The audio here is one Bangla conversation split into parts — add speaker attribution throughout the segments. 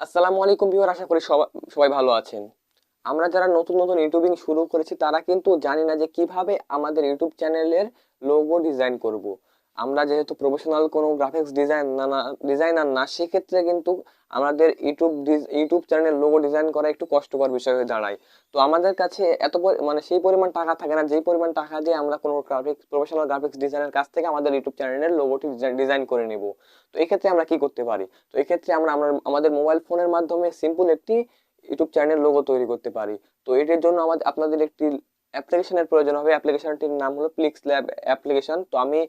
Speaker 1: আসসালামু আলাইকুম ভিউয়ার, আশা করি সবাই ভালো আছেন। আমরা যারা নতুন নতুন ইউটিউবিং শুরু করেছি তারা কিন্তু জানি না যে কিভাবে আমাদের ইউটিউব চ্যানেলের লোগো ডিজাইন করব। আমরা যেহেতু প্রফেশনাল কোনো গ্রাফিক্স ডিজাইনার না, সেক্ষেত্রে কিন্তু আমাদের ইউটিউব চ্যানেলের লোগো ডিজাইন করা একটু কষ্টকর বিষয় হয়ে দাঁড়ায়। তো আমাদের কাছে মানে সেই পরিমাণ টাকা থাকে না, যেই পরিমাণ টাকা দিয়ে আমরা কোনো প্রফেশনাল গ্রাফিক্স ডিজাইনের কাছ থেকে আমাদের ইউটিউব চ্যানেলের লোগোটি ডিজাইন করে নেব। তো এক্ষেত্রে আমরা কি করতে পারি? তো এক্ষেত্রে আমরা আমাদের মোবাইল ফোনের মাধ্যমে সিম্পল একটি ইউটিউব চ্যানেল লোগো তৈরি করতে পারি। তো এটির জন্য আপনাদের একটি অ্যাপ্লিকেশনের প্রয়োজন হবে। অ্যাপ্লিকেশনটির নাম হলো প্লিক্স ল্যাব অ্যাপ্লিকেশন। তো আমি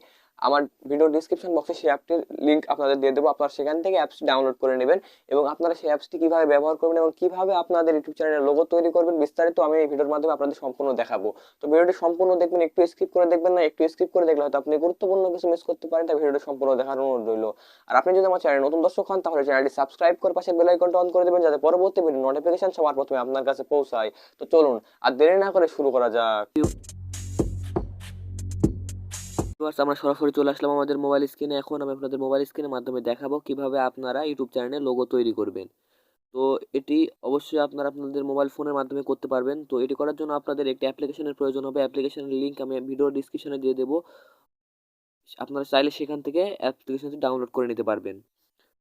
Speaker 1: আমার ভিডিও ডিসক্রিপশন বক্সে সেই অ্যাপটির লিঙ্ক আপনাদের দিয়ে দেবো, আপনারা সেখান থেকে অ্যাপসটি ডাউনলোড করে নেবেন এবং আপনারা সেই অ্যাপসটি কিভাবে ব্যবহার করবেন এবং কিভাবে আপনাদের ইউটিউব চ্যানেলের লোগো তৈরি করবেন বিস্তারিত আমি এই ভিডিওর মাধ্যমে আপনাদের সম্পূর্ণ দেখাবো। তো ভিডিওটি সম্পূর্ণ দেখবেন, একটু স্কিপ করে দেখবেন না। একটু স্কিপ করে দেখলে হয়তো আপনি গুরুত্বপূর্ণ কিছু মিস করতে পারেন, তাই ভিডিওটি সম্পূর্ণ দেখার অনুরোধ রইল। আর আপনি যদি আমার চ্যানেলে নতুন দর্শক হন তাহলে চ্যানেলটি সাবস্ক্রাইব করে পাশে বেল আইকনটা অন করে দেবেন, যাতে পরবর্তী ভিডিও নোটিফিকেশন সবার প্রথমে আপনার কাছে পৌঁছায়। তো চলুন আর দেরি না করে শুরু করা যাক।
Speaker 2: আমরা সরাসরি চলে আসলাম আমাদের মোবাইল স্ক্রিনে। এখন আমি আপনাদের মোবাইল স্ক্রিনের মাধ্যমে দেখাবো কিভাবে আপনারা ইউটিউব চ্যানেলে লোগো তৈরি করবেন। তো এটি অবশ্যই আপনারা আপনাদের মোবাইল ফোনের মাধ্যমে করতে পারবেন। তো এটি করার জন্য আপনাদের একটি অ্যাপ্লিকেশনের প্রয়োজন হবে। অ্যাপ্লিকেশনের লিঙ্ক আমি ভিডিও ডিসক্রিপশনে দিয়ে দেবো, আপনারা চাইলে সেখান থেকে অ্যাপ্লিকেশনটি ডাউনলোড করে নিতে পারবেন।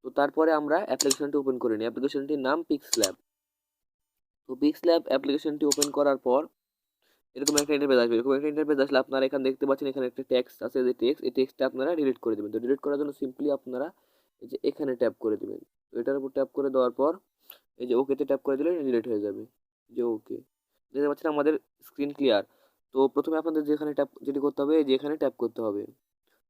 Speaker 2: তো তারপরে আমরা অ্যাপ্লিকেশনটি ওপেন করে নিই। অ্যাপ্লিকেশনটির নাম পিক্সল্যাব। তো পিক্সল্যাব অ্যাপ্লিকেশনটি ওপেন করার পর এরকম একটা ইন্টারফেস আসবে। এরকম একটা ইন্টারফেস আসলে আপনারা এখানে দেখতে পাচ্ছেন, এখানে একটা টেক্সট আছে, যে টেক্সট, এই টেক্সটটা আপনারা ডিলিট করে দেবেন। তো ডিলিট করার জন্য সিম্পলি আপনারা এই যে এখানে ট্যাপ করে দেবেন। তো এটার উপর ট্যাপ করে দেওয়ার পর এই যে ওকেতে ট্যাপ করে দিলে ডিলিট হয়ে যাবে। যে ওকে, দেখতে পাচ্ছেন আমাদের স্ক্রিন ক্লিয়ার। তো প্রথমে আপনাদের যেটি করতে হবে, যে এখানে ট্যাপ করতে হবে।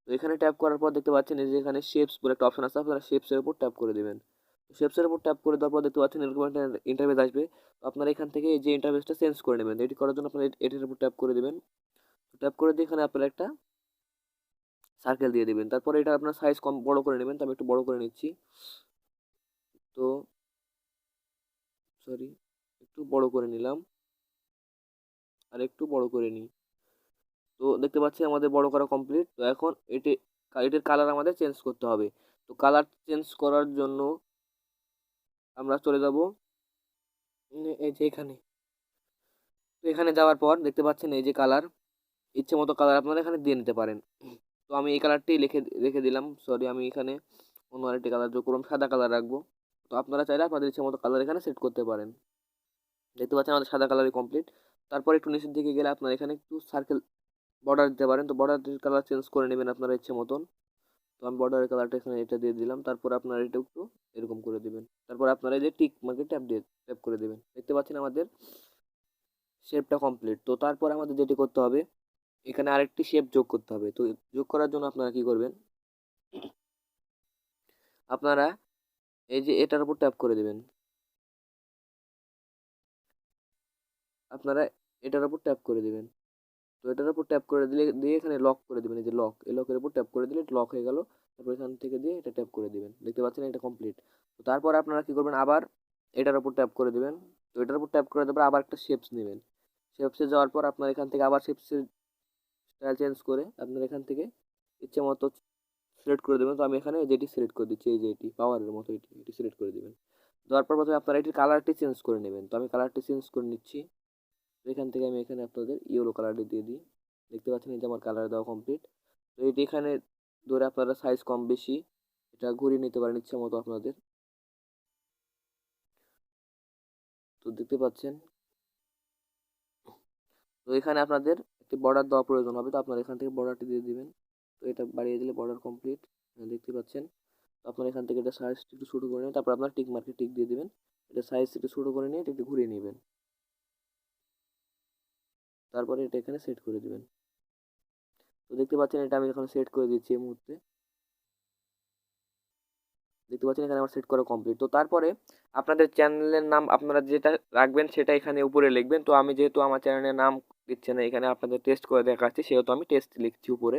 Speaker 2: তো এখানে ট্যাপ করার পর দেখতে পাচ্ছেন এই যে এখানে শেপস বলে একটা অপশন আছে, আপনারা শেপসের উপর ট্যাপ করে দেবেন। শেপসের উপর ট্যাপ করে দেওয়ার পর দেখতে পাচ্ছেন এরকম একটা ইন্টারফেস আসবে। তো আপনারা এখান থেকে এই যে ইন্টারফেসটা চেঞ্জ করে নেবেন। এটি করার জন্য আপনারা এটির উপর ট্যাপ করে দেবেন। ট্যাপ করে দিয়ে এখানে আপনারা একটা সার্কেল দিয়ে দেবেন। তারপরে এটা আপনার সাইজ কম বড় করে নেবেন। তো আমি একটু বড় করে নিচ্ছি। তো সরি, একটু বড় করে নিলাম, আর একটু বড় করে নিই। তো দেখতে পাচ্ছি আমাদের বড় করা কমপ্লিট। তো এখন এটির কালার আমাদের চেঞ্জ করতে হবে। তো কালার চেঞ্জ করার জন্য আমরা চলে যাব এই যে এখানে। তো এখানে যাওয়ার পর দেখতে পাচ্ছেন এই যে কালার, ইচ্ছে মতো কালার আপনারা এখানে দিয়ে নিতে পারেন। তো আমি এই কালারটি রেখে দিলাম। সরি, আমি এখানে অন্য আরেকটি কালার যোগ করলাম, সাদা কালার রাখবো। তো আপনারা চাইলে আপনাদের ইচ্ছে মতো কালার এখানে সেট করতে পারেন। দেখতে পাচ্ছেন আমাদের সাদা কালারই কমপ্লিট। তারপর একটু নিচের দিকে গেলে আপনারা এখানে একটু সার্কেল বর্ডার দিতে পারেন। তো বর্ডারের কালার চেঞ্জ করে নেবেন আপনারা ইচ্ছে মতন। তো আমি বর্ডারের কালারটা এখানে এটা দিয়ে দিলাম। তারপর আপনারা এটা একটু এরকম করে দেবেন। তারপর আপনারা এই যে টিক মার্কে ট্যাপ করে দেবেন। দেখতে পাচ্ছেন আমাদের শেপটা কমপ্লিট। তো তারপর আমাদের যেটি করতে হবে, এখানে আরেকটি শেপ যোগ করতে হবে। তো যোগ করার জন্য আপনারা কি করবেন, আপনারা এই যে এটার উপর ট্যাপ করে দেবেন। আপনারা এটার উপর ট্যাপ করে দেবেন। তো এটার উপর ট্যাপ করে দিয়ে এখানে লক করে দেবেন। এই যে লক, এই লকের উপর ট্যাপ করে দিলে লক হয়ে গেল। তারপর এখান থেকে দিয়ে এটা ট্যাপ করে দেবেন। দেখতে পাচ্ছেন এটা কমপ্লিট। তো তারপর আপনারা কি করবেন, আবার এটার উপর ট্যাপ করে দেবেন। তো এটার উপর ট্যাপ করে দেওয়ার আবার একটা শেপস নেবেন। শেপসে যাওয়ার পর আপনার এখান থেকে আবার শেপসের স্টাইল চেঞ্জ করে আপনার এখান থেকে ইচ্ছে মতো সিলেক্ট করে দেবেন। তো আমি এখানে যেটি সিলেক্ট করে দিচ্ছি, এই যে এটি পাওয়ারের মতো, এটি সিলেক্ট করে দেবেন। দেওয়ার পর প্রথমে আপনারা এটির কালারটি চেঞ্জ করে নেবেন। তো আমি কালারটি চেঞ্জ করে নিচ্ছি। এখান থেকে আমি এখানে আপনাদের ইয়েলো কালারটি দিয়ে দিই। দেখতে পাচ্ছেন এই যে আমার কালার দেওয়া কমপ্লিট। তো এটি এখানে ধরে আপনারা সাইজ কম বেশি এটা ঘুরিয়ে নিতে পারেন ইচ্ছে মতো আপনাদের। তো দেখতে পাচ্ছেন, তো এখানে আপনাদের একটি বর্ডার দেওয়া প্রয়োজন হবে। তো আপনারা এখান থেকে বর্ডারটি দিয়ে দিবেন। তো এটা বাড়িয়ে দিলে বর্ডার কমপ্লিট, দেখতে পাচ্ছেন। তো আপনারা এখান থেকে এটা সাইজ একটু ছোটো করে নেবেন। তারপর আপনার টিক মার্কে টিক দিয়ে দিবেন। এটা সাইজ একটু ছোটো করে নিয়ে এটা একটু ঘুরিয়ে নেবেন। তারপরে এটা এখানে সেট করে দিবেন। তো দেখতে পাচ্ছেন এটা আমি এখন সেট করে দিচ্ছি এই মুহূর্তে। দেখতে পাচ্ছেন এখানে আমার সেট করা কমপ্লিট। তো তারপরে আপনাদের চ্যানেলের নাম আপনারা যেটা রাখবেন সেটা এখানে উপরে লিখবেন। তো আমি যেহেতু আমার চ্যানেলের নাম দিচ্ছে না, এখানে আপনাদের টেস্ট করে দেখাচ্ছি, সেহেতু আমি টেস্ট লিখছি উপরে।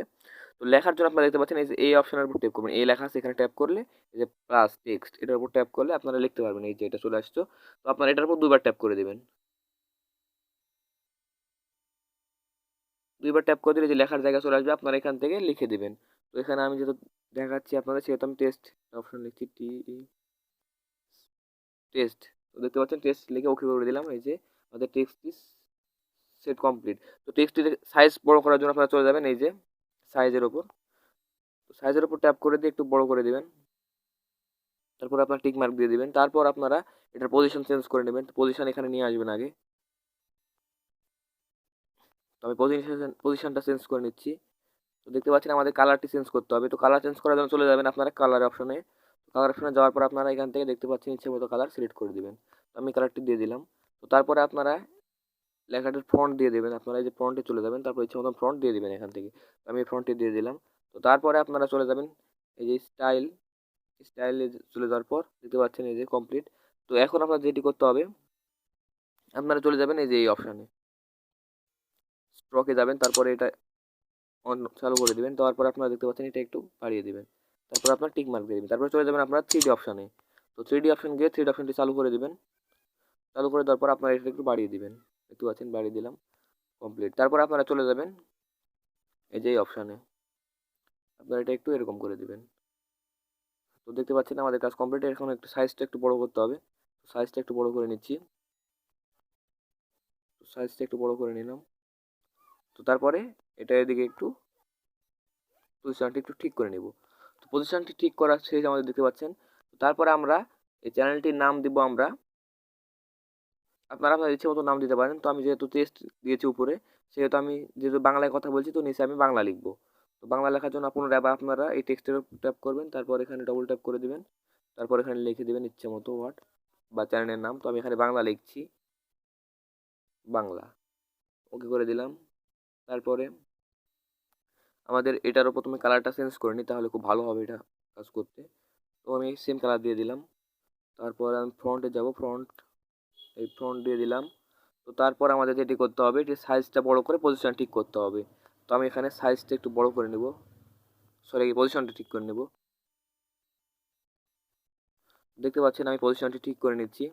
Speaker 2: তো লেখার জন্য আপনারা দেখতে পাচ্ছেন এই যে এই অপশনের উপর ট্যাপ করবেন। এই লেখা আছে, এখানে ট্যাপ করলে এই যে প্লাস টেক্সট, এটার উপর ট্যাপ করলে আপনারা লিখতে পারবেন। এই যে এটা চলে আসছো। তো আপনারা এটার উপর দুইবার ট্যাপ করে দেবেন। দুইবার ট্যাপ করে দিলে যে লেখার জায়গা চলে আসবে, আপনারা এখান থেকে লিখে দেবেন। তো এখানে আমি যেহেতু দেখাচ্ছি আপনাদের, সেহেতু আমি টেস্ট অপশন লিখছি, টি টেস্ট। তো দেখতে পাচ্ছেন টেস্ট লিখে ওকে করে দিলাম। এই যে আমাদের টেক্সটটি সেট কমপ্লিট। তো টেক্সটির সাইজ বড় করার জন্য আপনারা চলে যাবেন এই যে সাইজের ওপর। তো সাইজের ওপর ট্যাপ করে দিয়ে একটু বড় করে দিবেন। তারপর আপনার টিক মার্ক দিয়ে দিবেন। তারপর আপনারা এটার পজিশন চেঞ্জ করে নেবেন। পজিশন এখানে নিয়ে আসবেন আগে। তো আমি পজিশনটা চেঞ্জ করে নিচ্ছি। তো দেখতে পাচ্ছেন আমাদের কালারটি চেঞ্জ করতে হবে। তো কালার চেঞ্জ করার জন্য চলে যাবেন আপনারা কালার অপশনে। কালার অপশনে যাওয়ার পর আপনারা এখান থেকে দেখতে পাচ্ছেন ইচ্ছে মতো কালার সিলেক্ট করে দিবেন। তো আমি কালারটি দিয়ে দিলাম। তো তারপরে আপনারা লেখাটির ফন্ট দিয়ে দেবেন। আপনারা এই যে ফন্টে চলে যাবেন, তারপর ইচ্ছে মতো ফন্ট দিয়ে দিবেন এখান থেকে। তো আমি ফন্টটি দিয়ে দিলাম। তো তারপরে আপনারা চলে যাবেন এই যে স্টাইলে চলে যাওয়ার পর দেখতে পাচ্ছেন এই যে কমপ্লিট। তো এখন আপনার যেটি করতে হবে, আপনারা চলে যাবেন এই যে এই অপশানে স্ট্রকে যাবেন, তারপরে এটা অন চালু করে দিবেন। তারপর আপনারা দেখতে পাচ্ছেন এটা একটু বাড়িয়ে দিবেন। তারপর আপনার টিক মার্ক দিয়ে দিবেন। তারপরে চলে যাবেন আপনারা 3D অপশানে। তো 3D অপশান গিয়ে 3D অপশানটি চালু করে দিবেন। চালু করে দেওয়ার পর আপনারা এটা একটু বাড়িয়ে দিবেন। দেখতে পাচ্ছেন বাড়িয়ে দিলাম, কমপ্লিট। তারপর আপনারা চলে যাবেন এই যে এই অপশানে, আপনারা এটা একটু এরকম করে দিবেন। তো দেখতে পাচ্ছেন আমাদের কাজ কমপ্লিট। এখন একটু সাইজটা একটু বড় করতে হবে। সাইজটা একটু বড় করে নিচ্ছি। সাইজটা একটু বড় করে নিলাম। তো তারপরে এটা এদিকে একটু পজিশনটি একটু ঠিক করে নেব। তো পজিশনটি ঠিক করা শেষ আমাদের দেখতে পাচ্ছেন। তারপরে আমরা এই চ্যানেলটির নাম দিব আমরা, আপনারা আপনার ইচ্ছে মতো নাম দিতে পারেন। তো আমি যেহেতু টেস্ট দিয়েছি উপরে, সেহেতু আমি যেহেতু বাংলায় কথা বলছি, তো নিচে আমি বাংলা লিখবো। তো বাংলা লেখার জন্য আবার আপনারা এই টেক্সটের ট্যাপ করবেন, তারপর এখানে ডবল ট্যাপ করে দিবেন। তারপর এখানে লিখে দেবেন ইচ্ছে মতো ওয়ার্ড বা চ্যানেলের নাম। তো আমি এখানে বাংলা লিখছি, বাংলা, ওকে করে দিলাম। তারপরে আমাদের এটারও প্রথমে কালারটা চেঞ্জ করে নিই, তাহলে খুব ভালো হবে এটা কাজ করতে। তো আমি সেম কালার দিয়ে দিলাম। তারপর আমি ফ্রন্টে যাব, এই ফ্রন্ট দিয়ে দিলাম। তো তারপর আমাদের যেটি করতে হবে, এটি সাইজটা বড় করে পজিশন ঠিক করতে হবে। তো আমি এখানে সাইজটা একটু বড় করে নেব, সরি পজিশনটা ঠিক করে নেব। দেখতে পাচ্ছেন আমি পজিশনটি ঠিক করে নিচ্ছি।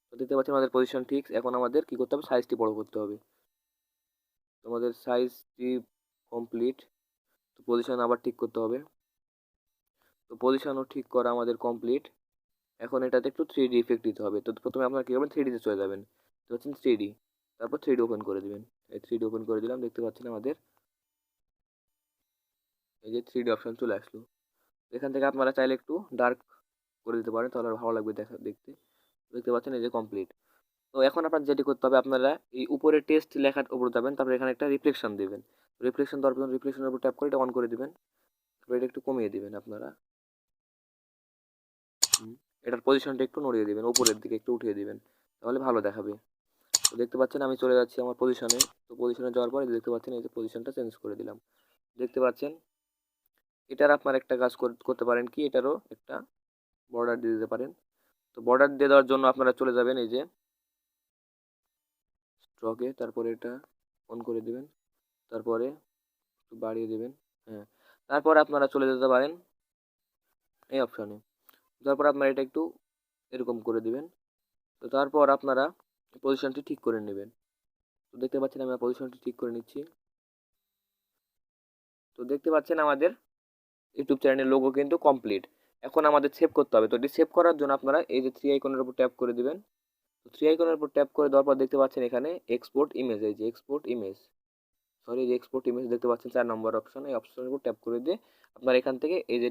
Speaker 2: তো দেখতে পাচ্ছেন আমাদের পজিশন ঠিক। এখন আমাদের কি করতে হবে, সাইজটি বড় করতে হবে। আমাদের সাইজটি কমপ্লিট। তো পজিশন আবার ঠিক করতে হবে। তো পজিশনও ঠিক করা আমাদের কমপ্লিট। এখন এটাতে একটু 3D ইফেক্ট দিতে হবে। তো প্রথমে আপনারা কী করবেন, 3Dতে চলে যাবেন। তো হচ্ছেন 3D, তারপর 3D ওপেন করে দিবেন। এই 3D ওপেন করে দিলাম। দেখতে পাচ্ছেন আমাদের এই যে 3D অপশন চলে আসলো। এখান থেকে আপনারা চাইলে একটু ডার্ক করে দিতে পারেন, তাহলে ভালো লাগবে দেখতে। দেখতে পাচ্ছেন এই যে কমপ্লিট। তো এখন আপনার যেটি করতে হবে, আপনারা এই উপরে টেস্ট লেখার উপর যাবেন, তারপরে এখানে একটা রিফ্লেকশন দেবেন। রিফ্লেকশন দেওয়ার জন্য রিফ্লেকশনের উপর ট্যাপ করে এটা অন করে দিবেন। তারপরে এটা একটু কমিয়ে দিবেন আপনারা। এটার পজিশনটা একটু নড়িয়ে দিবেন, উপরের দিকে একটু উঠিয়ে দিবেন, তাহলে ভালো দেখাবে। তো দেখতে পাচ্ছেন আমি চলে যাচ্ছি আমার পজিশনে। তো পজিশনে যাওয়ার পরে দেখতে পাচ্ছেন এই যে পজিশনটা চেঞ্জ করে দিলাম। দেখতে পাচ্ছেন এটার আপনার একটা কাজ করতে পারেন কি, এটারও একটা বর্ডার দিয়ে দিতে পারেন। তো বর্ডার দিয়ে দেওয়ার জন্য আপনারা চলে যাবেন এই যে স্ট্রকে, তারপরে এটা অন করে দিবেন, তারপরে একটু বাড়িয়ে দিবেন। হ্যাঁ, তারপরে আপনারা চলে যেতে পারেন এই অপশানে। তারপর আপনারা এটা একটু এরকম করে দিবেন। তো তারপর আপনারা পজিশনটি ঠিক করে নেবেন। তো দেখতে পাচ্ছেন আমি পজিশনটি ঠিক করে নিচ্ছি। তো দেখতে পাচ্ছেন আমাদের ইউটিউব চ্যানেলের লোগো কিন্তু কমপ্লিট। এখন আমাদের সেভ করতে হবে। তো এটি সেভ করার জন্য আপনারা এই যে 3 আইকনের উপর ট্যাপ করে দিবেন। তো 3 আইকনের উপর ট্যাপ করে দেওয়ার পর দেখতে পাচ্ছেন এখানে এক্সপোর্ট ইমেজ, এই যে এক্সপোর্ট ইমেজ, সরি এই যে এক্সপোর্ট ইমেজ দেখতে পাচ্ছেন 4 নম্বর অপশন। এই অপশনের উপর ট্যাপ করে দিয়ে আপনারা এখান থেকে এই যে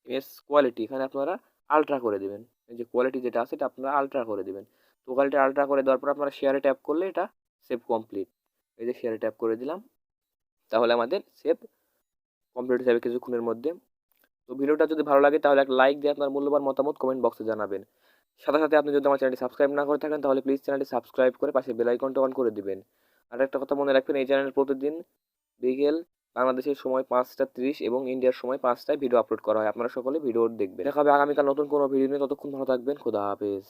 Speaker 2: ইমেজ কোয়ালিটি, এখানে আপনারা আলট্রা করে দিবেন। এই যে কোয়ালিটি যেটা আছে এটা আপনারা আলট্রা করে দিবেন। তো কোয়ালিটি আলট্রা করে দেওয়ার পর আপনারা শেয়ারে ট্যাপ করলে এটা সেভ কমপ্লিট। এই যে শেয়ারে ট্যাপ করে দিলাম, তাহলে আমাদের সেভ কমপ্লিট হয়ে যাবে কিছুক্ষণের মধ্যে। তো ভিডিওটা যদি ভালো লাগে তাহলে একটা লাইক দিয়ে আপনার মূল্যবান মতামত কমেন্ট বক্সে জানাবেন। সাথে সাথে আপনি যদি আমার চ্যানেলটি সাবস্ক্রাইব না করে থাকেন তাহলে প্লিজ চ্যানেলটি সাবস্ক্রাইব করে পাশে বেল আইকনটা অন করে দিবেন। আর একটা কথা মনে রাখবেন, এই চ্যানেলে প্রতিদিন বিকেল বাংলাদেশের সময় 5টা 30 এবং ইন্ডিয়ার সময় 5টায় ভিডিও আপলোড করা হয়। আপনারা সকলে ভিডিও দেখবেন। দেখা হবে আগামীকাল নতুন কোনো ভিডিও নিয়ে। ততক্ষণ ভালো থাকবেন। খোদা হাফেজ।